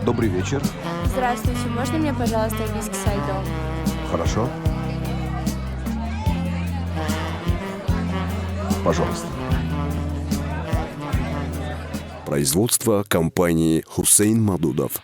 Добрый вечер. Здравствуйте, можно мне, пожалуйста, виски со льдом? Хорошо. Пожалуйста. Производство компании Хасан Мадудов.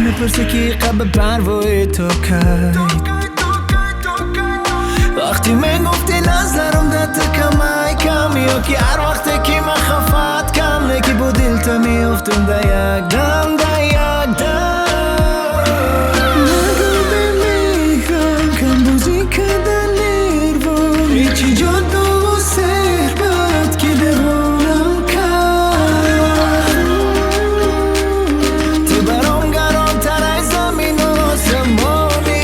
میپرسه کی قبل پروای تو کی وقتی من گفتی نظرم دت کم یا کی هر وقت کی من خفت کم نکی با دل تا میافتم در یک دم نگو بمیخم کم بازی کدن نیروان ایچی جادو و سربت که دوانم کن تو برام گرام تر از زمین و آسمانی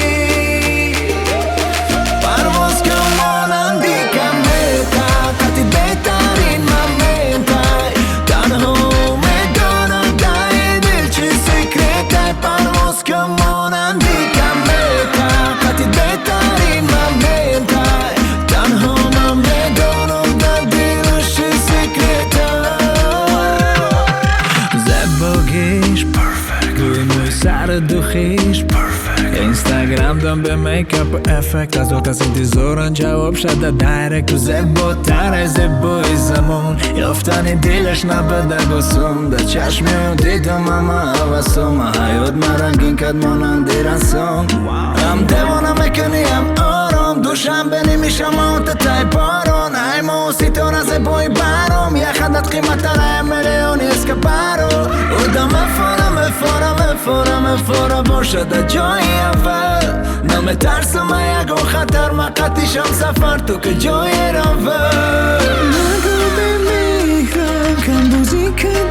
پرواز کن مانندی کم بهتر قطعی بهترین ممنتر تنها میدانم دای دل چه سکرته پرواز کن مانندی کم بهتر قطعی بهترین ممنتر تنها من میدانم در دلش چه سکرته زبوگیش پرفکت روی موی سر دوخیش پرفکت اینستاگرام دم به میکاپ و افکت از وقت از انتظاران جواب شد در دایرکت تو زباتر از زبای زمان یافتن دلش نبده گسون در چشم دیدم اما حواسم حیات مرنگین کد مانندی رسام هم دیوانه میکنی هم آرام دوشنبه نمیشم آنت تای باران ای ما ستاره زبای برام یه خدت قیمت تر میلیونی اسکپارو او دم فورا باشد در جای اول نم ترسم یک و خطر مقتیشم سفر تو که جای اول نگو بمیخم کم بازی کن